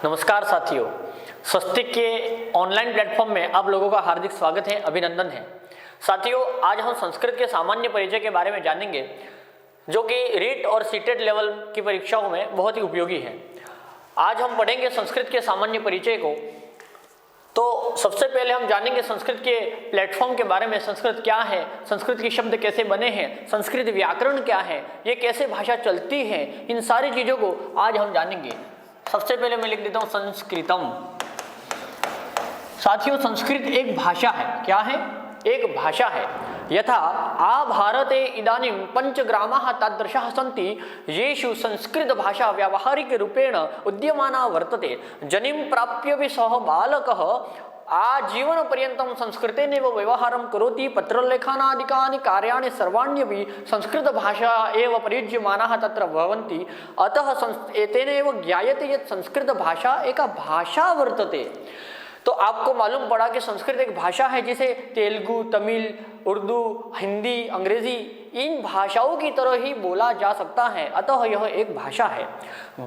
नमस्कार साथियों, स्वस्तिक के ऑनलाइन प्लेटफॉर्म में आप लोगों का हार्दिक स्वागत है, अभिनंदन है। साथियों, आज हम संस्कृत के सामान्य परिचय के बारे में जानेंगे जो कि रीट और सीटेट लेवल की परीक्षाओं में बहुत ही उपयोगी है। आज हम पढ़ेंगे संस्कृत के सामान्य परिचय को। तो सबसे पहले हम जानेंगे संस्कृत के प्लेटफॉर्म के बारे में। संस्कृत क्या है, संस्कृत के शब्द कैसे बने हैं, संस्कृत व्याकरण क्या है, ये कैसे भाषा चलती है, इन सारी चीज़ों को आज हम जानेंगे। सबसे पहले मैं लिख देता हूं संस्कृतम। साथियों, संस्कृत एक भाषा है। क्या है? एक भाषा है। यथा आ भारते इदानीं पंचग्रामाः तादृशाः सन्ति येषु संस्कृत भाषा व्यावहारिक रूपेण उद्यमाना वर्तते। जनिं प्राप्य भी सः बालकः आजीवन पर्यन्तं संस्कृतेनैव व्यवहारं करोति। पत्रलेखनादिकानि कार्याणि सर्वाण्यपि संस्कृत भाषा एव प्रयुज्यमानाः तत्र भवन्ति। अतः एतेनैव ज्ञायते यत् संस्कृत भाषा एका भाषा वर्तते। तो आपको मालूम पड़ा कि संस्कृत एक भाषा है जिसे तेलुगु, तमिल, उर्दू, हिंदी, अंग्रेजी इन भाषाओं की तरह ही बोला जा सकता है। अतः यह एक भाषा है।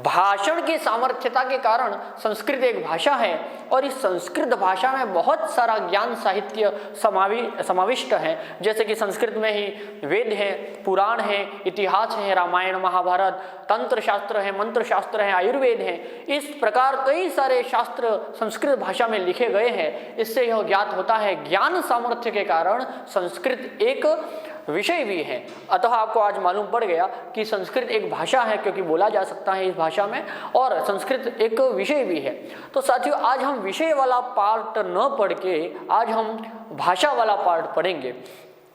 भाषण की सामर्थ्यता के कारण संस्कृत एक भाषा है और इस संस्कृत भाषा में बहुत सारा ज्ञान साहित्य समाविष्ट है। जैसे कि संस्कृत में ही वेद है, पुराण है, इतिहास है, रामायण महाभारत, तंत्र शास्त्र है, मंत्र शास्त्र है, आयुर्वेद है। इस प्रकार कई सारे शास्त्र संस्कृत भाषा में लिखे गए हैं। इससे यह ज्ञात होता है ज्ञान सामर्थ्य के कारण संस्कृत एक विषय भी है। अतः आपको आज मालूम पड़ गया कि संस्कृत एक भाषा है क्योंकि बोला जा सकता है इस भाषा में, और संस्कृत एक विषय भी है। तो साथियों, आज हम विषय वाला पार्ट न पढ़ के आज हम भाषा वाला पार्ट पढ़ेंगे।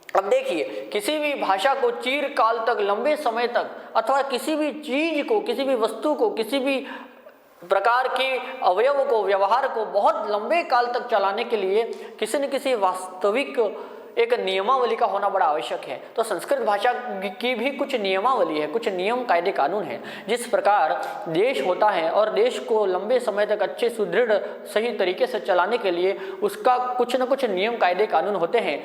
अब देखिए, किसी भी भाषा को चिरकाल तक, लंबे समय तक, अथवा किसी भी चीज को, किसी भी वस्तु को, किसी भी प्रकार के अवयव को, व्यवहार को बहुत लंबे काल तक चलाने के लिए किसी न किसी वास्तविक एक नियमावली का होना बड़ा आवश्यक है। तो संस्कृत भाषा की भी कुछ नियमावली है, कुछ नियम कायदे कानून है। जिस प्रकार देश होता है और देश को लंबे समय तक अच्छे सुदृढ़ सही तरीके से चलाने के लिए उसका कुछ न कुछ नियम कायदे कानून होते हैं,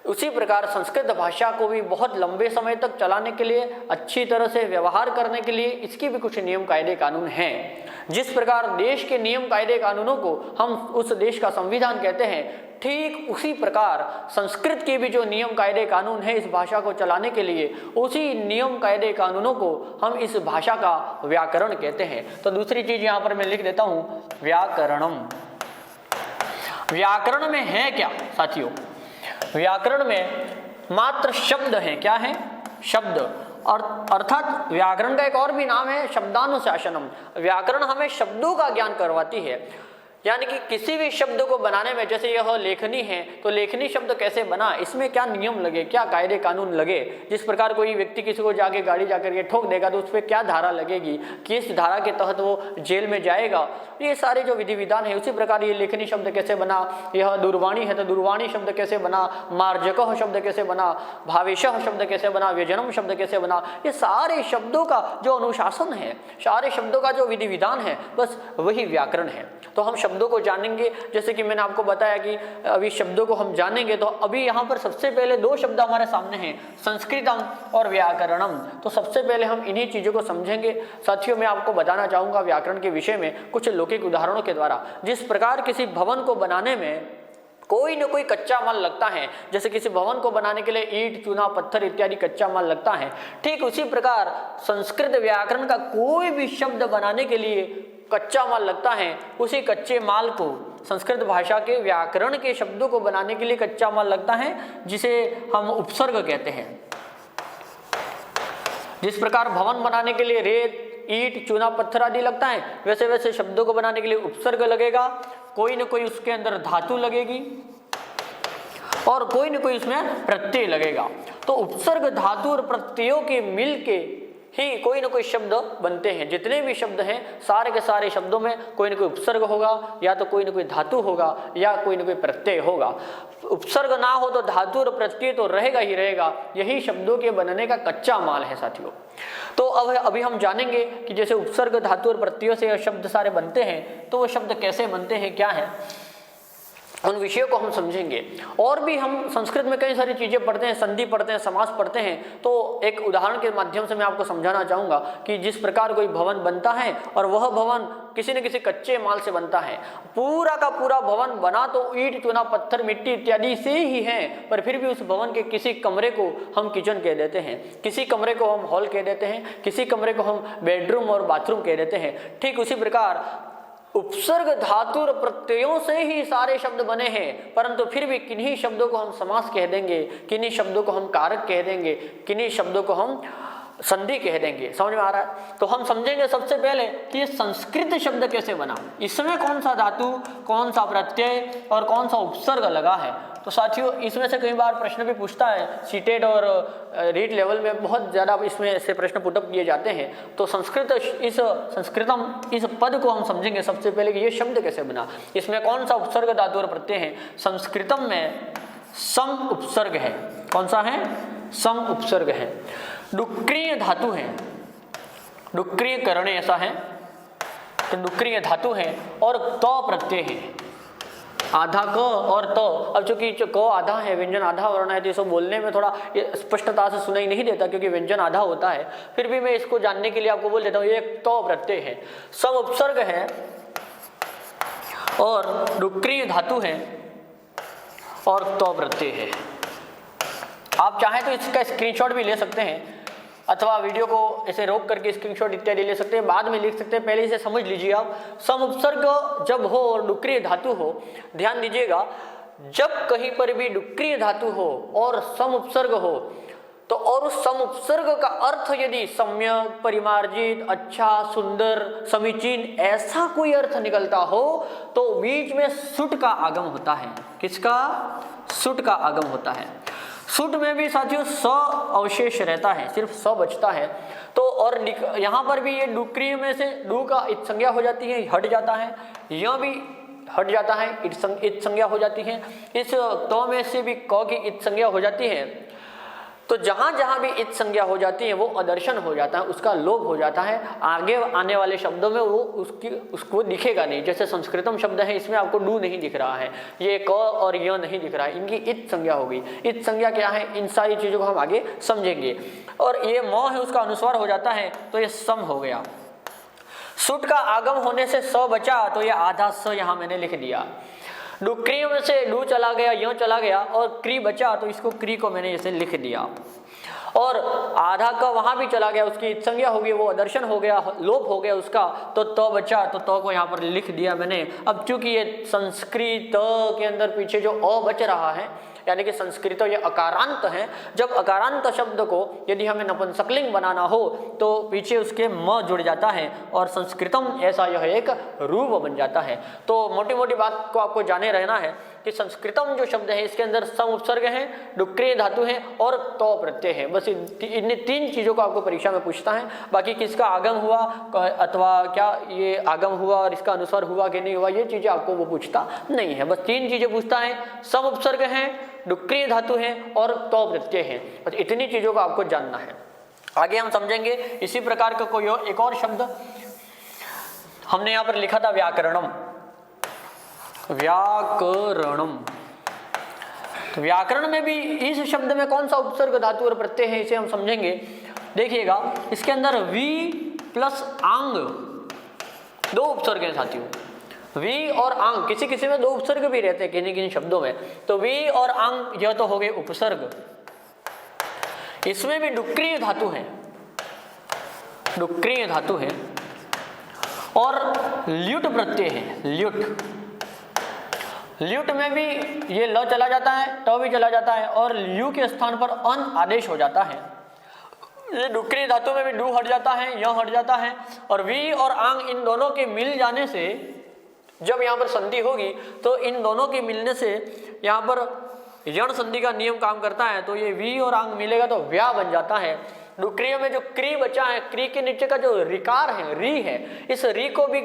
उसी प्रकार संस्कृत भाषा को भी बहुत लंबे समय तक चलाने के लिए, अच्छी तरह से व्यवहार करने के लिए इसकी भी कुछ नियम कायदे कानून हैं। जिस प्रकार देश के नियम कायदे कानूनों को हम उस देश का संविधान कहते हैं, ठीक उसी प्रकार संस्कृत के भी जो नियम कायदे कानून है इस भाषा को चलाने के लिए, उसी नियम कायदे कानूनों को हम इस भाषा का व्याकरण कहते हैं। तो दूसरी चीज यहाँ पर मैं लिख देता हूँ, व्याकरणम। व्याकरण में है क्या साथियों? व्याकरण में मात्र शब्द हैं। क्या है? शब्द। और अर्थात व्याकरण का एक और भी नाम है शब्दानुशासनम। व्याकरण हमें शब्दों का ज्ञान करवाती है। यानी कि किसी भी शब्द को बनाने में, जैसे यह लेखनी है तो लेखनी शब्द कैसे बना, इसमें क्या नियम लगे, क्या कायदे कानून लगे। जिस प्रकार कोई व्यक्ति किसी को जाके गाड़ी जाकर के ठोक देगा तो उस पर क्या धारा लगेगी, किस धारा के तहत वो जेल में जाएगा, ये सारे जो विधि विधान है। उसी प्रकार ये लेखनी शब्द कैसे बना, यह दूरवाणी है तो दूरवाणी शब्द कैसे बना, मार्जकः शब्द कैसे बना, भावेशः शब्द कैसे बना, व्यजनम शब्द कैसे बना, ये सारे शब्दों का जो अनुशासन है, सारे शब्दों का जो विधि विधान है, बस वही व्याकरण है। तो हम शब्दों को जानेंगे। जैसे कि मैंने आपको बताया कि अभी शब्दों को हम जानेंगे, तो अभी यहाँ पर सबसे पहले दो शब्द हमारे सामने हैं, संस्कृतम और व्याकरणम। तो सबसे पहले हम इन्हीं चीज़ों को समझेंगे। साथियों, मैं आपको बताना चाहूँगा व्याकरण के विषय में कुछ लौकिक उदाहरणों के द्वारा। जिस प्रकार किसी भवन को बनाने में कोई न कोई कच्चा माल लगता है, जैसे किसी भवन को बनाने के लिए ईंट, चूना, पत्थर इत्यादि कच्चा माल लगता है, ठीक उसी प्रकार संस्कृत व्याकरण का कोई भी शब्द बनाने के लिए कच्चा माल लगता है। उसी कच्चे माल को संस्कृत भाषा के व्याकरण के शब्दों को बनाने के लिए कच्चा माल लगता है, जिसे हम उपसर्ग कहते हैं। जिस प्रकार भवन बनाने के लिए रेत, ईंट, चूना, पत्थर आदि लगता है, वैसे वैसे शब्दों को बनाने के लिए उपसर्ग लगेगा। कोई न कोई उसके अंदर धातु लगेगी और कोई न कोई उसमें प्रत्यय लगेगा। तो उपसर्ग, धातु और प्रत्ययों के मिल के ही कोई ना कोई शब्द बनते हैं। जितने भी शब्द हैं सारे के सारे शब्दों में कोई ना कोई उपसर्ग होगा, या तो कोई ना कोई धातु होगा, या कोई ना कोई प्रत्यय होगा। उपसर्ग ना हो तो धातु और प्रत्यय तो रहेगा ही रहेगा। यही शब्दों के बनने का कच्चा माल है साथियों। तो अब अभी हम जानेंगे कि जैसे उपसर्ग, धातु और प्रत्ययों से शब्द सारे बनते हैं, तो वो शब्द कैसे बनते हैं, क्या है, उन विषयों को हम समझेंगे। और भी हम संस्कृत में कई सारी चीज़ें पढ़ते हैं, संधि पढ़ते हैं, समास पढ़ते हैं। तो एक उदाहरण के माध्यम से मैं आपको समझाना चाहूँगा कि जिस प्रकार कोई भवन बनता है और वह भवन किसी न किसी कच्चे माल से बनता है। पूरा का पूरा भवन बना तो ईंट, चूना, पत्थर, मिट्टी इत्यादि से ही है, पर फिर भी उस भवन के किसी कमरे को हम किचन कह देते हैं, किसी कमरे को हम हॉल कह देते हैं, किसी कमरे को हम बेडरूम और बाथरूम कह देते हैं। ठीक उसी प्रकार उपसर्ग धातु और प्रत्ययों से ही सारे शब्द बने हैं, परंतु फिर भी किन्हीं शब्दों को हम समास कह देंगे, किन्हीं शब्दों को हम कारक कह देंगे, किन्हीं शब्दों को हम संधि कह देंगे। समझ में आ रहा है? तो हम समझेंगे सबसे पहले कि ये संस्कृत शब्द कैसे बना, इसमें कौन सा धातु, कौन सा प्रत्यय और कौन सा उपसर्ग लगा है। तो साथियों, इसमें से कई बार प्रश्न भी पूछता है, सीटेट और रीट लेवल में बहुत ज़्यादा इसमें ऐसे प्रश्न पुटअप किए जाते हैं। तो संस्कृतम इस पद को हम समझेंगे सबसे पहले कि ये शब्द कैसे बना, इसमें कौन सा उपसर्ग धातु और प्रत्यय है। संस्कृतम में सम उपसर्ग है। कौन सा है? सम उपसर्ग है। डुक्रीय धातु है, डुक्रीय करणे ऐसा है, तो डुक्रीय धातु है और तो प्रत्यय है। आधा क और तो, अब चूंकि क आधा है, व्यंजन आधा वर्ण है, तो इसको बोलने में थोड़ा स्पष्टता से सुनाई नहीं देता क्योंकि व्यंजन आधा होता है। फिर भी मैं इसको जानने के लिए आपको बोल देता हूँ, ये तो प्रत्यय है, सम उपसर्ग है और डुक्रीय धातु है और तो प्रत्यय है। आप चाहें तो इसका स्क्रीनशॉट भी ले सकते हैं अथवा वीडियो को ऐसे रोक करके स्क्रीनशॉट इत्यादि ले सकते हैं, बाद में लिख सकते हैं, पहले इसे समझ लीजिए आप। सम उपसर्ग जब हो और डुक्रीय धातु हो, ध्यान दीजिएगा, जब कहीं पर भी डुक्रीय धातु हो और सम उपसर्ग हो तो और उस सम उपसर्ग का अर्थ यदि सम्यक, परिमार्जित, अच्छा, सुंदर, समीचीन ऐसा कोई अर्थ निकलता हो तो बीच में सुट का आगम होता है। किसका? सुट का आगम होता है। सुट में भी साथियों स अवशेष रहता है, सिर्फ स बचता है। तो और यहाँ पर भी ये डुक्रीय में से डू का इत संज्ञा हो जाती है, हट जाता है, यह भी हट जाता है, इत संज्ञा हो जाती है। इस तो में से भी क की इत संज्ञा हो जाती है। तो जहाँ जहाँ भी इत संज्ञा हो जाती है वो अदर्शन हो जाता है, उसका लोप हो जाता है। आगे आने वाले शब्दों में वो उसको दिखेगा नहीं। जैसे संस्कृतम शब्द है, इसमें आपको डू नहीं दिख रहा है, ये क और य नहीं दिख रहा है, इनकी इत संज्ञा होगी। इत संज्ञा क्या है, इन सारी चीज़ों को हम आगे समझेंगे। और ये म है, उसका अनुस्वार हो जाता है तो ये सम हो गया। सुट का आगम होने से स बचा तो ये आधा स यहाँ मैंने लिख दिया। डुक्री में से डू चला गया, यूं चला गया और क्री बचा तो इसको क्री को मैंने ऐसे लिख दिया। और आधा का वहां भी चला गया, उसकी इत संज्ञा हो गई, वो अदर्शन हो गया, लोप हो गया उसका, तो बचा तो को यहाँ पर लिख दिया मैंने। अब चूंकि ये संस्कृत के अंदर पीछे जो अ बच रहा है, यानी कि संस्कृत ये अकारांत है। जब अकारांत शब्द को यदि हमें नपुंसकलिंग बनाना हो तो पीछे उसके म जुड़ जाता है और संस्कृतम ऐसा यह एक रूप बन जाता है। तो मोटी मोटी बात को आपको जाने रहना है कि संस्कृतम जो शब्द है इसके अंदर सम उपसर्ग है, डुक्रीय धातु है और तो प्रत्यय है। बस इन तीन चीज़ों को आपको परीक्षा में पूछता है। बाकी किसका आगम हुआ अथवा क्या ये आगम हुआ और इसका अनुस्वार हुआ कि नहीं हुआ, ये चीज़ें आपको वो पूछता नहीं है। बस तीन चीज़ें पूछता है, सम उपसर्ग है, डुक्रीय धातु है और तो प्रत्यय है। बस इतनी चीज़ों को आपको जानना है। आगे हम समझेंगे इसी प्रकार का कोई एक और शब्द हमने यहाँ पर लिखा था, व्याकरणम। व्याकरणम, तो व्याकरण में भी इस शब्द में कौन सा उपसर्ग धातु और प्रत्यय है इसे हम समझेंगे। देखिएगा, इसके अंदर वी प्लस आंग दो उपसर्ग हैं साथियों। वी और आंग, किसी किसी में दो उपसर्ग भी रहते हैं किन्हीं किन्हीं शब्दों में। तो वी और आंग यह तो हो गए उपसर्ग। इसमें भी डुक्रीय धातु है, डुक्रीय धातु है और ल्युट प्रत्यय है। ल्युट, ल्युट में भी ये ल चला जाता है, ट भी चला जाता है और ल्यू के स्थान पर अन आदेश हो जाता है। ये डुक्रीय धातु में भी डू हट जाता है, य हट जाता है और वी और आंग इन दोनों के मिल जाने से जब यहाँ पर संधि होगी तो इन दोनों के मिलने से यहाँ पर यण संधि का नियम काम करता है। तो ये वी और आंग मिलेगा तो व्या बन जाता है। डुक्रीय में जो क्री बचा है, क्री के नीचे का जो रिकार है, री है, इस री को भी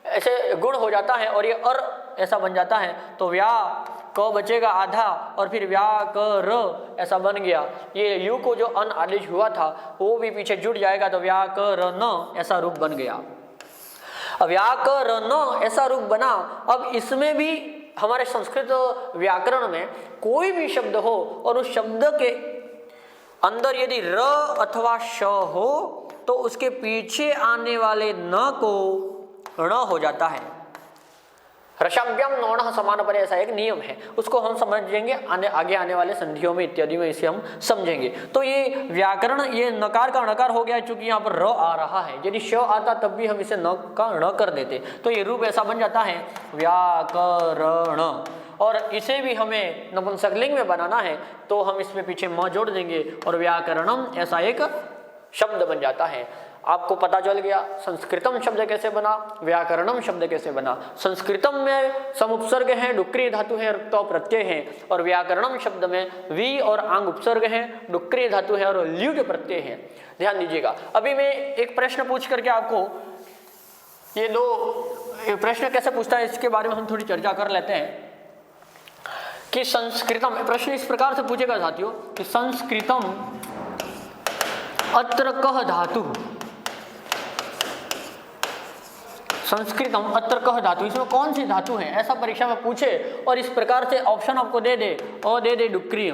ऐसे गुण हो जाता है और ये अर ऐसा बन जाता है। तो व्या क बचेगा आधा और फिर व्या क र ऐसा बन गया। ये यू को जो अन आदेश हुआ था वो भी पीछे जुड़ जाएगा तो व्या क र न ऐसा रूप बन गया। अब व्या क र न ऐसा रूप बना। अब इसमें भी हमारे संस्कृत व्याकरण में कोई भी शब्द हो और उस शब्द के अंदर यदि र अथवा श हो तो उसके पीछे आने वाले न को ण हो जाता है। रसाभ्याम नौण समान पर, ऐसा एक नियम है, उसको हम समझेंगे आगे आने वाले संधियों में इत्यादि में, इसे हम समझेंगे। तो ये व्याकरण, ये नकार का णकार हो गया, चूंकि यहाँ पर र आ रहा है, यदि श आता तब भी हम इसे न का ण कर देते, तो ये रूप ऐसा बन जाता है व्याकरण। और इसे भी हमें नपुंसकलिंग में बनाना है तो हम इसमें पीछे म जोड़ देंगे और व्याकरणम ऐसा एक शब्द बन जाता है। आपको पता चल गया संस्कृतम शब्द कैसे बना, व्याकरणम शब्द कैसे बना। संस्कृतम में समुपसर्ग है, डुक्रिय धातु है और तो प्रत्यय है, और व्याकरणम शब्द में वी और आंग उपसर्ग है, डुक्रिय धातु है और ल्यूट प्रत्यय है। ध्यान दीजिएगा। अभी मैं एक प्रश्न पूछ करके आपको ये दो प्रश्न कैसे पूछता है इसके बारे में हम थोड़ी चर्चा कर लेते हैं कि संस्कृतम, प्रश्न इस प्रकार से पूछेगा साथियों कि संस्कृतम अत्र कह धातु, संस्कृतम अत्र कह धातु, इसमें कौन सी धातु है, ऐसा परीक्षा में पूछे और इस प्रकार से ऑप्शन आपको दे दे, अ दे दे डुक्रिय,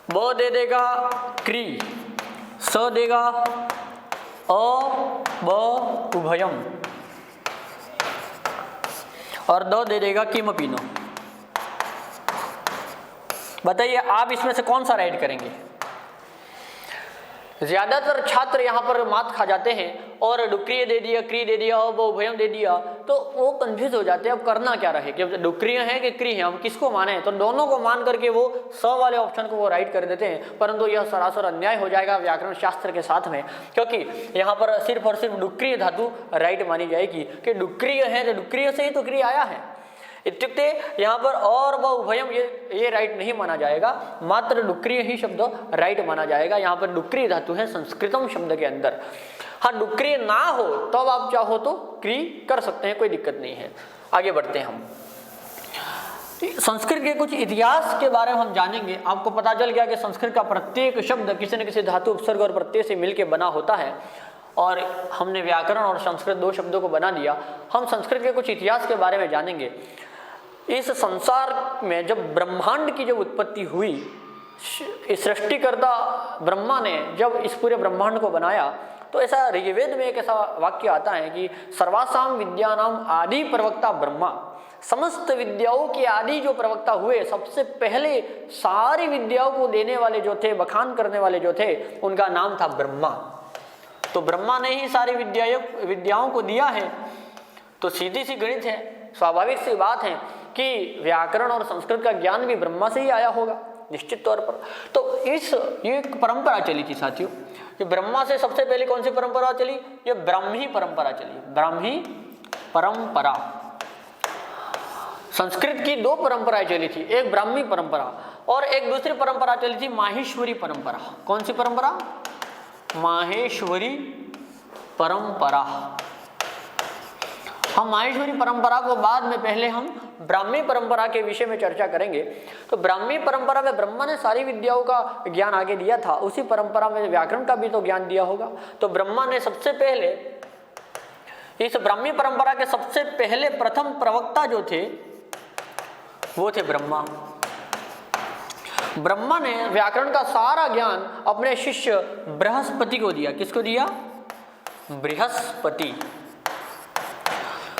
ब दे देगा क्री, स देगा अ ब उभयम और द दे देगा किमपि न। बताइए आप इसमें से कौन सा राइट करेंगे। ज्यादातर छात्र यहाँ पर मात खा जाते हैं और डुक्रिय दे दिया, क्री दे दिया, वो उभयम दे दिया, तो वो कंफ्यूज हो जाते हैं अब करना क्या रहे कि डुक्रिय है कि क्री है, हम किसको माने। तो दोनों को मान करके वो स वाले ऑप्शन को वो राइट कर देते हैं, परंतु यह सरासर अन्याय हो जाएगा व्याकरण शास्त्र के साथ में, क्योंकि यहाँ पर सिर्फ और सिर्फ डुक्रिय धातु राइट मानी जाएगी कि डुक्रिय है तो डुक्रिय से ही तो क्री आया है। इत्युक्ते यहाँ पर और व उभयम ये राइट नहीं माना जाएगा, मात्र डुक्रिय ही शब्द राइट माना जाएगा। यहाँ पर डुक्रिय धातु है संस्कृतम शब्द के अंदर। हाँ, डुक्रिय ना हो तब तो आप चाहो तो क्री कर सकते हैं, कोई दिक्कत नहीं है। आगे बढ़ते हैं हम। संस्कृत के कुछ इतिहास के बारे में हम जानेंगे। आपको पता चल गया कि संस्कृत का प्रत्येक शब्द किसी न किसी धातु उपसर्ग और प्रत्यय से मिलकर बना होता है, और हमने व्याकरण और संस्कृत दो शब्दों को बना दिया। हम संस्कृत के कुछ इतिहास के बारे में जानेंगे। इस संसार में जब ब्रह्मांड की जब उत्पत्ति हुई, सृष्टिकर्ता ब्रह्मा ने जब इस पूरे ब्रह्मांड को बनाया, तो ऐसा ऋग्वेद में एक ऐसा वाक्य आता है कि सर्वासाम विद्यानाम आदि प्रवक्ता ब्रह्मा, समस्त विद्याओं के आदि जो प्रवक्ता हुए, सबसे पहले सारी विद्याओं को देने वाले जो थे, बखान करने वाले जो थे, उनका नाम था ब्रह्मा। तो ब्रह्मा ने ही सारी विद्याओं को दिया है, तो सीधी सी गणित है, स्वाभाविक सी बात है कि व्याकरण और संस्कृत का ज्ञान भी ब्रह्मा से ही आया होगा निश्चित तौर पर। तो ये एक परंपरा चली थी साथियों, कि ब्रह्मा से सबसे पहले कौन सी परंपरा चली, ये ब्राह्मी परंपरा चली। ब्राह्मी परंपरा, संस्कृत की दो परंपराएं चली थी, एक ब्राह्मी परंपरा और एक दूसरी परंपरा चली थी माहेश्वरी परंपरा। कौन सी परंपरा, माहेश्वरी परंपरा। हम माहेश्वरी परंपरा को बाद में, पहले हम ब्राह्मी परंपरा के विषय में चर्चा करेंगे। तो ब्राह्मी परंपरा में ब्रह्मा ने सारी विद्याओं का ज्ञान आगे दिया था, उसी परंपरा में व्याकरण का भी तो ज्ञान दिया होगा। तो ब्रह्मा ने सबसे पहले, इस ब्राह्मी परंपरा के सबसे पहले प्रथम प्रवक्ता जो थे वो थे ब्रह्मा। ब्रह्मा ने व्याकरण का सारा ज्ञान अपने शिष्य बृहस्पति को दिया। किसको दिया, बृहस्पति।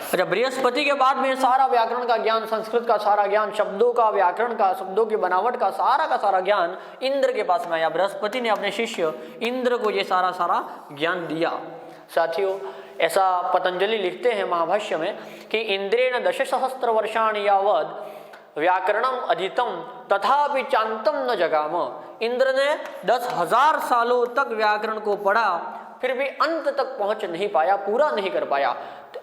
अच्छा, बृहस्पति के बाद में सारा व्याकरण का ज्ञान, संस्कृत का सारा ज्ञान, शब्दों का, व्याकरण का, शब्दों की बनावट का सारा ज्ञान इंद्र के पास में आया। बृहस्पति ने अपने शिष्य इंद्र को ये सारा ज्ञान दिया। साथियों, ऐसा पतंजलि लिखते हैं महाभाष्य में कि इंद्रेण 10,000 वर्षाणि यावद व्याकरणम अधीतम तथापि चांतम न जगाम। इंद्र ने 10,000 सालों तक व्याकरण को पढ़ा, फिर भी अंत तक पहुंच नहीं पाया, पूरा नहीं कर पाया।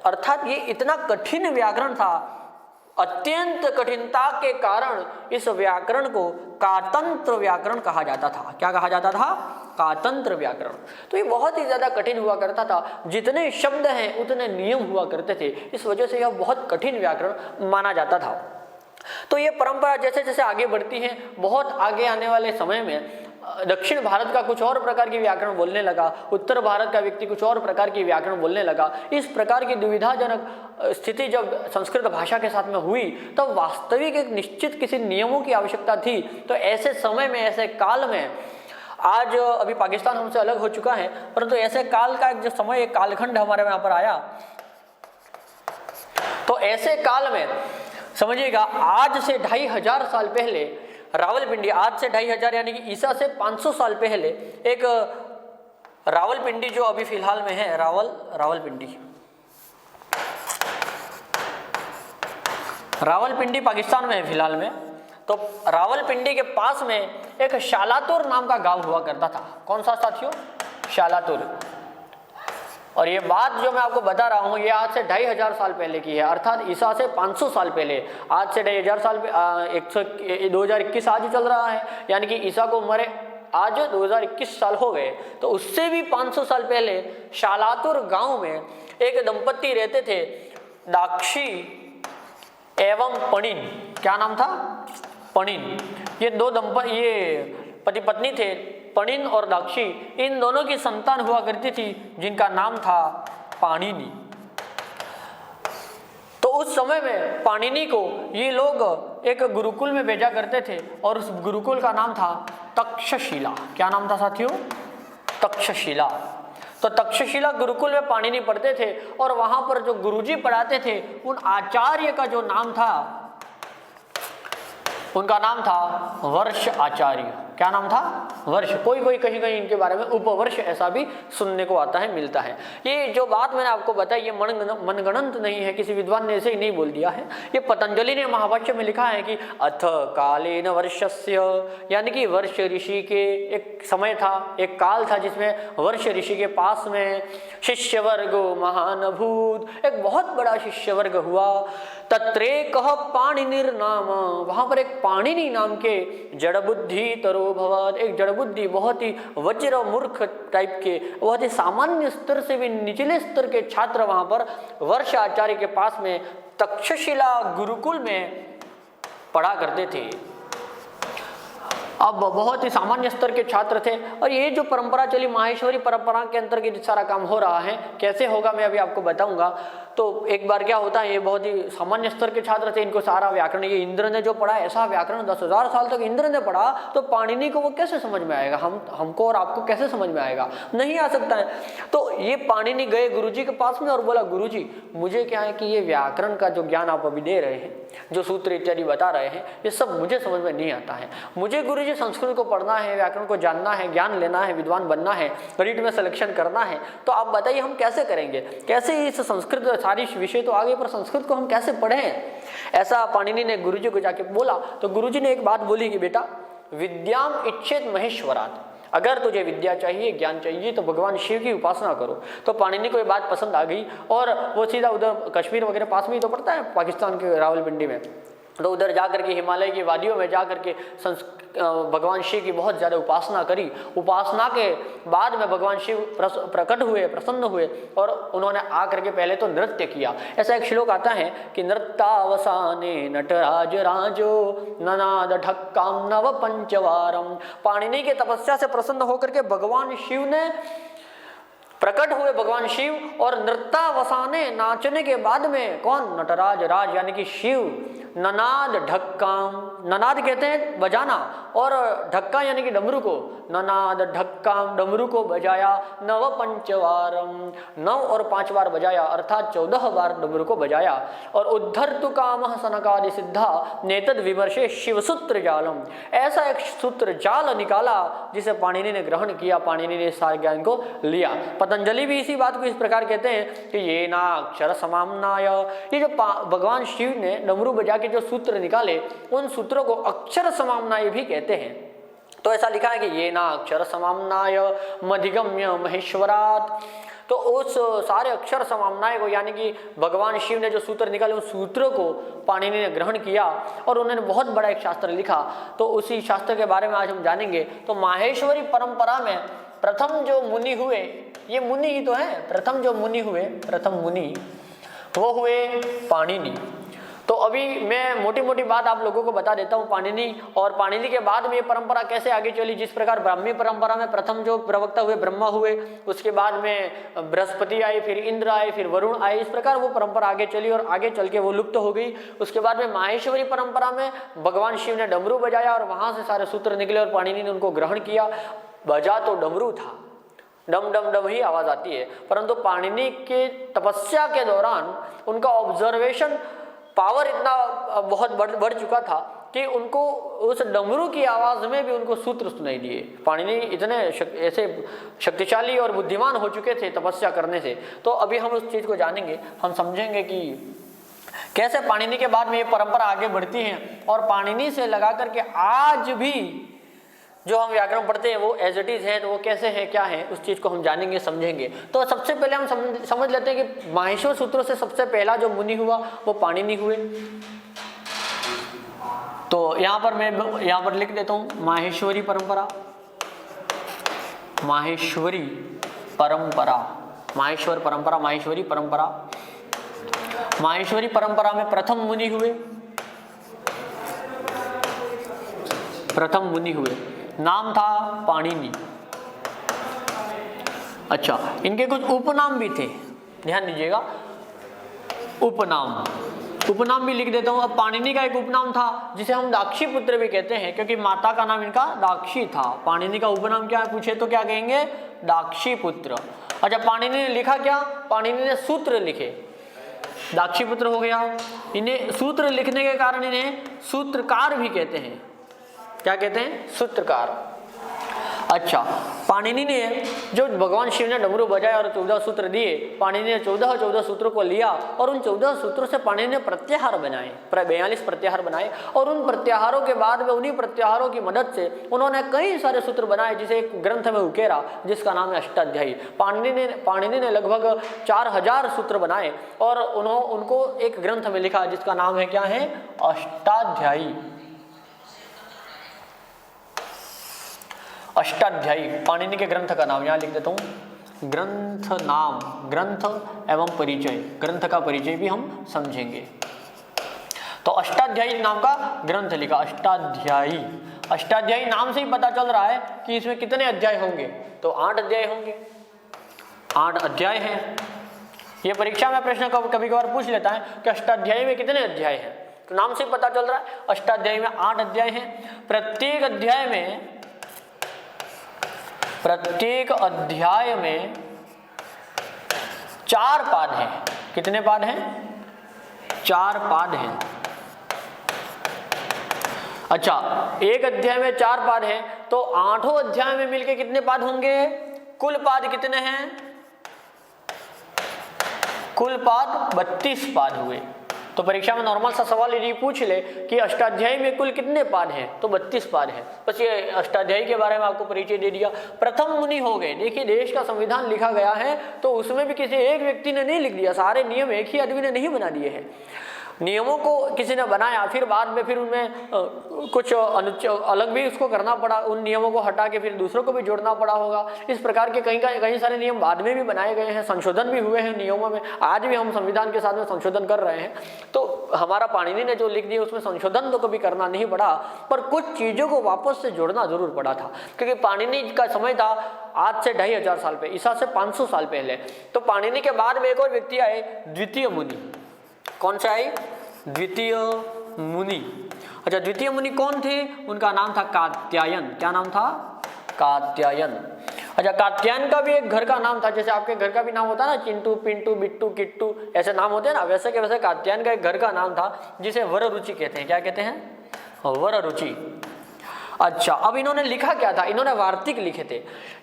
अर्थात ये इतना कठिन व्याकरण था, अत्यंत कठिनता के कारण इस व्याकरण को कातंत्र व्याकरण कहा जाता था। क्या कहा जाता था, कातंत्र व्याकरण। तो ये बहुत ही ज्यादा कठिन हुआ करता था, जितने शब्द हैं उतने नियम हुआ करते थे, इस वजह से यह बहुत कठिन व्याकरण माना जाता था। तो ये परंपरा जैसे जैसे आगे बढ़ती है, बहुत आगे आने वाले समय में दक्षिण भारत का कुछ और प्रकार की व्याकरण बोलने लगा, उत्तर भारत का व्यक्ति कुछ और प्रकार की व्याकरण बोलने लगा। इस प्रकार की दुविधाजनक स्थिति जब संस्कृत भाषा के साथ में हुई, तब वास्तविक एक निश्चित किसी नियमों की आवश्यकता थी। तो ऐसे समय में, ऐसे काल में आज अभी पाकिस्तान हमसे अलग हो चुका है, परंतु ऐसे काल का जो समय, एक कालखंड हमारे यहाँ पर आया, तो ऐसे काल में समझिएगा आज से 2500 साल पहले रावलपिंडी, आज से 2500 यानी कि ईसा से 500 साल पहले एक रावलपिंडी जो अभी फिलहाल में है, रावलपिंडी पाकिस्तान में है फिलहाल में। तो रावलपिंडी के पास में एक शालातुर नाम का गांव हुआ करता था। कौन सा साथियों? शालातुर। और ये बात जो मैं आपको बता रहा हूँ ये आज से 2500 साल पहले की है, अर्थात ईसा से 500 साल पहले। आज से 2500 साल 2021 आज चल रहा है, यानी कि ईसा को मरे आज 2021 साल हो गए। तो उससे भी 500 साल पहले शालातुर गांव में एक दंपत्ति रहते थे, दाक्षी एवं पणिन। क्या नाम था? पणिन। ये दो ये पति पत्नी थे, पणिन और दाक्षी। इन दोनों की संतान हुआ करती थी जिनका नाम था पाणिनि। तो उस समय में पाणिनि को ये लोग एक गुरुकुल में भेजा करते थे और उस गुरुकुल का नाम था तक्षशिला। क्या नाम था साथियों? तक्षशिला। तो तक्षशिला गुरुकुल में पाणिनि पढ़ते थे और वहां पर जो गुरुजी पढ़ाते थे उन आचार्य का जो नाम था, उनका नाम था वर्ष आचार्य। क्या नाम था? वर्ष। कोई कोई कहीं कहीं इनके बारे में उपवर्ष ऐसा भी सुनने को आता है, मिलता है। ये जो बात मैंने आपको बताई ये मनगणंत नहीं है, किसी विद्वान ने ऐसे ही नहीं बोल दिया है। ये पतंजलि ने महाभाष्य में लिखा है कि अथ कालेन वर्षस्य, यानी कि वर्ष ऋषि के एक समय था, एक काल था जिसमें वर्ष ऋषि के पास में शिष्य वर्ग महानभूत, एक बहुत बड़ा शिष्य वर्ग हुआ। तत्रेकः पाणिनिर्नाम, वहां पर एक पाणिनि नाम के जड़बुद्धि तरो भवत्, एक जड़बुद्धि बहुत ही वज्र मूर्ख टाइप के, बहुत ही सामान्य स्तर से भी निचले स्तर के छात्र वहां पर वर्ष आचार्य के पास में तक्षशिला गुरुकुल में पढ़ा करते थे। अब बहुत ही सामान्य स्तर के छात्र थे और ये जो परंपरा चली माहेश्वरी परंपरा के अंतर्गत सारा काम हो रहा है। कैसे होगा मैं अभी आपको बताऊंगा। तो एक बार क्या होता है, ये बहुत ही सामान्य स्तर के छात्र थे, इनको सारा व्याकरण ये इंद्र ने जो पढ़ा, ऐसा व्याकरण 10,000 साल तक इंद्र ने पढ़ा, तो पाणिनि को वो कैसे समझ में आएगा? हमको और आपको कैसे समझ में आएगा? नहीं आ सकता है। तो ये पाणिनि गए गुरुजी के पास में और बोला, गुरुजी मुझे क्या है कि ये व्याकरण का जो ज्ञान आप अभी दे रहे हैं, जो सूत्र इत्यादि बता रहे हैं, ये सब मुझे समझ में नहीं आता है। मुझे गुरुजी संस्कृत को पढ़ना है, व्याकरण को जानना है, ज्ञान लेना है, विद्वान बनना है, रीट में सिलेक्शन करना है। तो आप बताइए हम कैसे करेंगे? कैसे इस संस्कृत सारी विषय तो आगे पर संस्कृत को हम कैसे पढ़ें? ऐसा पाणिनि ने गुरुजी को जाके बोला। तो गुरुजी ने एक बात बोली कि बेटा विद्याम इच्छेत महेश्वरात्, अगर तुझे विद्या चाहिए, ज्ञान चाहिए तो भगवान शिव की उपासना करो। तो पाणिनि को ये बात पसंद आ गई और वो सीधा उधर कश्मीर वगैरह पास में ही तो पड़ता है पाकिस्तान के रावलपिंडी में, तो उधर जाकर के हिमालय की वादियों में जाकर के भगवान शिव की बहुत ज़्यादा उपासना करी। उपासना के बाद में भगवान शिव प्रकट हुए, प्रसन्न हुए और उन्होंने आकर के पहले तो नृत्य किया। ऐसा एक श्लोक आता है कि नृत्तावसाने नटराज राजो ननाद ढक्काम नव पंचवारम। पाणिनि के तपस्या से प्रसन्न होकर के भगवान शिव ने प्रकट हुए, भगवान शिव, और नृत्तावसाने नाचने के बाद में कौन? नटराज राज यानी कि शिव। ननाद ढक्काम, ननाद कहते हैं बजाना, और ढक्का यानी कि डमरू को, ननाद ढक्काम डमरू को बजाया। नव पंचवारम, 9 और 5 बार बजाया, अर्थात 14 बार डमरू को बजाया। और उद्धर्तु कामः सनकादि सिद्धा नेतद विमर्शे शिवसूत्र जालम, ऐसा एक सूत्र जाल निकाला जिसे पाणिनि ने ग्रहण किया, पाणिनि ने सारे ज्ञान को लिया। पतंजलि भी इसी बात को इस प्रकार कहते हैं कि ये ना अक्षर समाम्नाय, ये जो भगवान शिव ने डमरू बजा के जो सूत्र निकाले उन सूत्रों को अक्षर समाम्नाय भी कहते हैं। तो ऐसा लिखा है कि ये ना अक्षर समाम्नाय मधिगम्य महेश्वरात्। तो उस सारे अक्षर समाम्नाय को यानी कि भगवान शिव ने जो सूत्र निकाले उस सूत्रों को पाणिनि ने ग्रहण किया और उन्होंने बहुत बड़ा एक शास्त्र लिखा। तो उसी शास्त्र के बारे में आज हम जानेंगे। तो माहेश्वरी परंपरा में प्रथम जो मुनि हुए, ये मुनि ही तो है, प्रथम जो मुनि हुए, प्रथम मुनि वो हुए पाणिनि। तो अभी मैं मोटी मोटी बात आप लोगों को बता देता हूँ पाणिनि, और पाणिनि के बाद में ये परंपरा कैसे आगे चली। जिस प्रकार ब्राह्मी परंपरा में प्रथम जो प्रवक्ता हुए ब्रह्मा हुए, उसके बाद में बृहस्पति आए, फिर इंद्र आए, फिर वरुण आए, इस प्रकार वो परंपरा आगे चली और आगे चल के वो लुप्त हो गई। उसके बाद में माहेश्वरी परंपरा में भगवान शिव ने डमरू बजाया और वहाँ से सारे सूत्र निकले और पाणिनि ने उनको ग्रहण किया। बजा तो डमरू था, डम डम डम ही आवाज आती है, परंतु पाणिनि के तपस्या के दौरान उनका ऑब्जर्वेशन पावर इतना बहुत बढ़ चुका था कि उनको उस डमरू की आवाज में भी उनको सूत्र सुनाई दिए। पाणिनि इतने ऐसे शक्तिशाली और बुद्धिमान हो चुके थे तपस्या करने से। तो अभी हम उस चीज को जानेंगे, हम समझेंगे कि कैसे पाणिनि के बाद में ये परंपरा आगे बढ़ती है और पाणिनि से लगा करके आज भी जो हम व्याकरण पढ़ते हैं वो एज इट इज है, तो वो कैसे है, क्या है, उस चीज को हम जानेंगे, समझेंगे। तो सबसे पहले हम समझ लेते हैं कि माहेश्वर सूत्रों से सबसे पहला जो मुनि हुआ वो पाणिनि हुए। तो यहां पर मैं यहां पर लिख देता हूं माहेश्वरी परंपरा, माहेश्वरी परंपरा, माहेश्वर परंपरा, माहेश्वरी परंपरा। माहेश्वरी परंपरा में प्रथम मुनि हुए, प्रथम मुनि हुए, नाम था पाणिनि। अच्छा, इनके कुछ उपनाम भी थे, ध्यान दीजिएगा, उपनाम, उपनाम भी लिख देता हूं। अब पाणिनि का एक उपनाम था जिसे हम दाक्षी पुत्र भी कहते हैं, क्योंकि माता का नाम इनका दाक्षी था। पाणिनि का उपनाम क्या है पूछे तो क्या कहेंगे, दाक्षी पुत्र। अच्छा, पाणिनि ने लिखा क्या, पाणिनि ने सूत्र लिखे, दाक्षी पुत्र हो गया। इन्हें सूत्र लिखने के कारण इन्हें सूत्रकार भी कहते हैं। क्या कहते हैं, सूत्रकार। अच्छा, पाणिनि ने जो भगवान शिव ने डमरू बजाया और 14 सूत्र दिए, पाणिनि ने 14 सूत्रों को लिया और उन 14 सूत्रों से पाणिनि ने प्रत्याहार बनाए, 42 प्रत्याहार बनाए, और उन प्रत्याहारों के बाद में उन्हीं प्रत्याहारों की मदद से उन्होंने कई सारे सूत्र बनाए, जिसे एक ग्रंथ में उकेरा जिसका नाम है अष्टाध्यायी। पाणिनि ने लगभग 4000 सूत्र बनाए और उनको एक ग्रंथ में लिखा जिसका नाम है क्या है, अष्टाध्यायी। अष्टाध्यायी पाणिनि के ग्रंथ का नाम, यहां लिख देता हूं, ग्रंथ नाम, ग्रंथ एवं परिचय, ग्रंथ का परिचय भी हम समझेंगे। तो अष्टाध्यायी नाम का ग्रंथ लिखा, अष्टाध्यायी। अष्टाध्यायी नाम से ही पता चल रहा है कि इसमें कितने अध्याय होंगे, तो 8 अध्याय होंगे, 8 अध्याय हैं। ये परीक्षा में प्रश्न कभी कभार पूछ लेता है कि अष्टाध्यायी में कितने अध्याय हैं, तो नाम से पता चल रहा है अष्टाध्यायी में 8 अध्याय हैं। प्रत्येक अध्याय में 4 पाद हैं। कितने पाद हैं, 4 पाद हैं। अच्छा, एक अध्याय में 4 पाद हैं, तो 8 अध्याय में मिलके कितने पाद होंगे, कुल पाद कितने हैं, कुल पाद 32 पाद हुए। तो परीक्षा में नॉर्मल सा सवाल यदि पूछ ले कि अष्टाध्यायी में कुल कितने पाद हैं, तो 32 पाद हैं। बस ये अष्टाध्यायी के बारे में आपको परिचय दे दिया। प्रथम मुनि हो गए। देखिए, देश का संविधान लिखा गया है तो उसमें भी किसी एक व्यक्ति ने नहीं लिख दिया, सारे नियम एक ही आदमी ने नहीं बना दिए हैं। नियमों को किसी ने बनाया, फिर बाद में फिर उनमें कुछ अलग भी उसको करना पड़ा, उन नियमों को हटा के फिर दूसरों को भी जोड़ना पड़ा होगा। इस प्रकार के कई सारे नियम बाद में भी बनाए गए हैं, संशोधन भी हुए हैं नियमों में। आज भी हम संविधान के साथ में संशोधन कर रहे हैं। तो हमारा पाणिनि ने जो लिख दिया उसमें संशोधन तो कभी करना नहीं पड़ा, पर कुछ चीज़ों को वापस से जोड़ना जरूर पड़ा था, क्योंकि पाणिनि का समय था आज से 2500 साल पहले, ईसा से 500 साल पहले। तो पाणिनि के बाद में एक और व्यक्ति आए, द्वितीय मुनि। कौन से आए, द्वितीय मुनि। अच्छा, द्वितीय मुनि कौन थे, उनका नाम था कात्यायन। क्या नाम था, कात्यायन। अच्छा, कात्यायन का भी एक घर का नाम था, जैसे आपके घर का भी नाम होता है ना, चिंटू, पिंटू, बिट्टू, किट्टू, ऐसे नाम होते हैं ना, वैसे के वैसे कात्यायन का एक घर का नाम था जिसे वररुचि कहते हैं। क्या कहते हैं, वररुचि। अच्छा, अब इन्होंने लिखा क्या था, इन्होंने वार्तिक लिखे थे,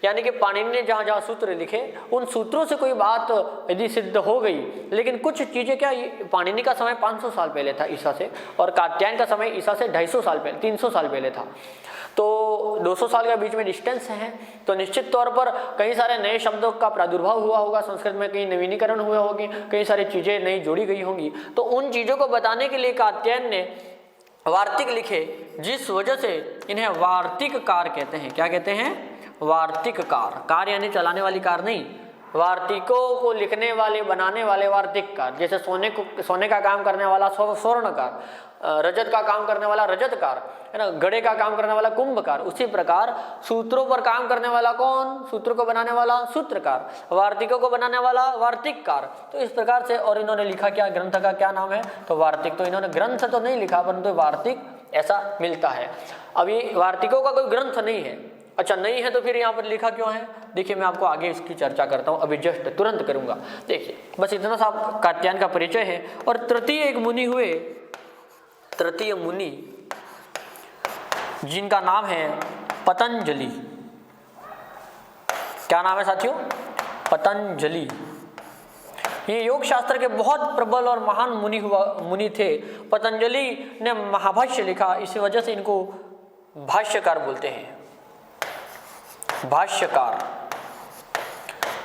यानी कि पाणिनि ने जहाँ जहाँ सूत्र लिखे उन सूत्रों से कोई बात यदि सिद्ध हो गई, लेकिन कुछ चीज़ें क्या, पाणिनि का समय 500 साल पहले था ईसा से, और कात्यायन का समय ईसा से 250 साल पहले, 300 साल पहले था, तो 200 साल के बीच में डिस्टेंस है। तो निश्चित तौर पर कई सारे नए शब्दों का प्रादुर्भाव हुआ होगा, संस्कृत में कई नवीनीकरण हुए होंगे, कई सारी चीज़ें नई जोड़ी गई होंगी। तो उन चीज़ों को बताने के लिए कात्यायन ने वार्तिक लिखे, जिस वजह से इन्हें वार्तिक कार कहते हैं। क्या कहते हैं, वार्तिक कार। कार यानी चलाने वाली कार नहीं, वार्तिकों को लिखने वाले, बनाने वाले वार्तिककार। जैसे सोने का काम करने वाला स्वर्णकार, रजत का काम करने वाला रजतकार, है ना, घड़े का काम करने वाला कुंभकार। उसी प्रकार सूत्रों पर काम करने वाला कौन, सूत्रों को बनाने वाला सूत्रकार, वार्तिकों को बनाने वाला वार्तिककार। तो इस प्रकार से, और इन्होंने लिखा क्या, ग्रंथ का क्या नाम है, तो वार्तिक। तो इन्होंने ग्रंथ तो नहीं लिखा, परंतु वार्तिक ऐसा मिलता है। अब ये वार्तिकों का कोई ग्रंथ नहीं है, अच्छा नहीं है तो फिर यहाँ पर लिखा क्यों है? देखिए मैं आपको आगे इसकी चर्चा करता हूँ, अभी जस्ट तुरंत करूँगा। देखिए बस इतना सा कात्यायन का परिचय है। और तृतीय एक मुनि हुए, तृतीय मुनि जिनका नाम है पतंजलि। क्या नाम है साथियों? पतंजलि। ये योग शास्त्र के बहुत प्रबल और महान मुनि थे। पतंजलि ने महाभाष्य लिखा, इसी वजह से इनको भाष्यकार बोलते हैं। भाष्यकार,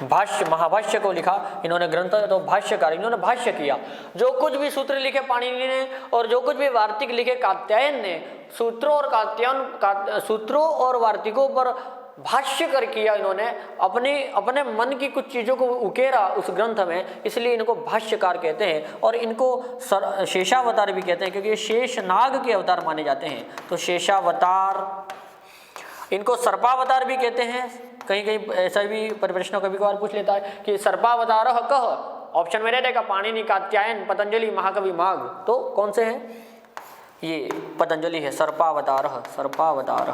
भाष्य, महाभाष्य को लिखा इन्होंने ग्रंथ, तो भाष्यकार, इन्होंने भाष्य किया। जो कुछ भी सूत्र लिखे पाणिनि ने और जो कुछ भी वार्तिक लिखे कात्यायन ने, सूत्रों और वार्तिकों पर भाष्य कर किया इन्होंने, अपने मन की कुछ चीज़ों को उकेरा उस ग्रंथ में, इसलिए इनको भाष्यकार कहते हैं। और इनको शेषावतार भी कहते हैं, क्योंकि ये शेषनाग के अवतार माने जाते हैं। तो शेषावतार, इनको सर्पावतार भी कहते हैं। कहीं कहीं ऐसा भी प्रश्न कभी कभार पूछ लेता है कि सर्पावतार कह, ऑप्शन में रहेगा पाणिनि, कात्यायन, पतंजलि, महाकवि माघ, तो कौन से हैं? ये पतंजलि है, सर्पावतार, सर्पावतार।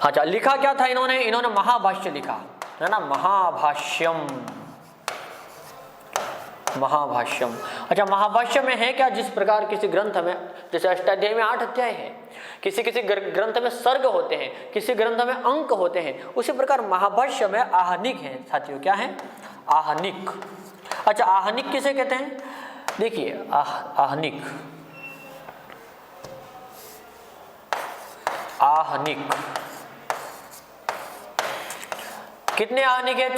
अच्छा, लिखा क्या था इन्होंने? इन्होंने महाभाष्य लिखा है ना, महाभाष्यम, महाभाष्यम। अच्छा, महाभाष्य में है क्या? जिस प्रकार किसी ग्रंथ में, जैसे अष्टाध्यायी में 8 अध्याय है, किसी किसी ग्रंथ में सर्ग होते हैं, किसी ग्रंथ में अंक होते हैं, उसी प्रकार महाभाष्य में आहनिक है साथियों। क्या है? आहनिक। अच्छा, आहनिक किसे कहते हैं? देखिए आहनिक, आहनिक कितने आहनिक है?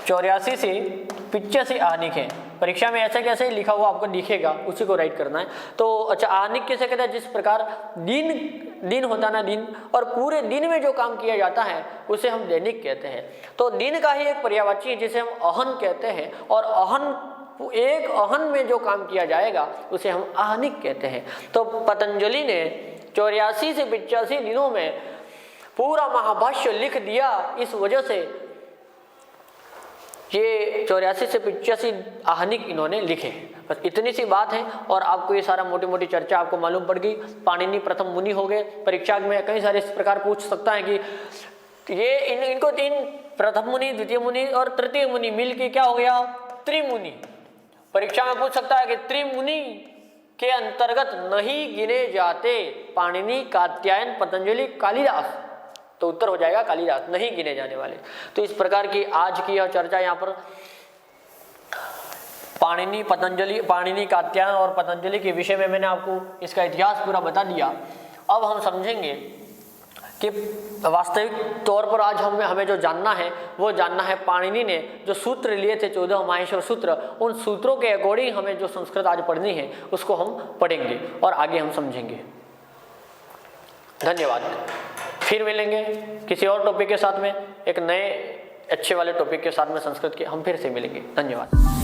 84 से 85 आहनिक है। परीक्षा में ऐसे कैसे लिखा हुआ आपको दिखेगा, उसी को राइट करना है। तो अच्छा, आहनिक किसे कहते हैं? जिस प्रकार दिन होता है ना, दिन, और पूरे दिन में जो काम किया जाता है उसे हम दैनिक कहते हैं। तो दिन का ही एक पर्यायवाची है जिसे हम अहन कहते हैं, और एक अहन में जो काम किया जाएगा उसे हम आहनिक कहते हैं। तो पतंजलि ने 84 से 85 दिनों में पूरा महाभाष्य लिख दिया, इस वजह से ये 84 से 85 आहनिक इन्होंने लिखे। बस इतनी सी बात है, और आपको ये सारा मोटी मोटी चर्चा आपको मालूम पड़ गई। पाणिनि प्रथम मुनि हो गए। परीक्षा में कई सारे इस प्रकार पूछ सकता है कि ये इनको 3, प्रथम मुनि, द्वितीय मुनि और तृतीय मुनि मिल के क्या हो गया? त्रिमुनि। परीक्षा में पूछ सकता है कि त्रिमुनि के अंतर्गत नहीं गिने जाते पाणिनि, कात्यायन, पतंजलि, कालिदास, तो उत्तर हो जाएगा कालिदास, नहीं गिने जाने वाले। तो इस प्रकार की आज की यह चर्चा यहाँ पर पाणिनि, पतंजलि, पाणिनि, कात्यायन और पतंजलि के विषय में मैंने आपको इसका इतिहास पूरा बता दिया। अब हम समझेंगे कि वास्तविक तौर पर आज हमें जो जानना है वो जानना है पाणिनि ने जो सूत्र लिए थे 14 माहेश्वर सूत्र, उन सूत्रों के अकॉर्डिंग हमें जो संस्कृत आज पढ़नी है उसको हम पढ़ेंगे और आगे हम समझेंगे। धन्यवाद। फिर मिलेंगे किसी और टॉपिक के साथ में, एक नए अच्छे वाले टॉपिक के साथ में संस्कृत के, हम फिर से मिलेंगे। धन्यवाद।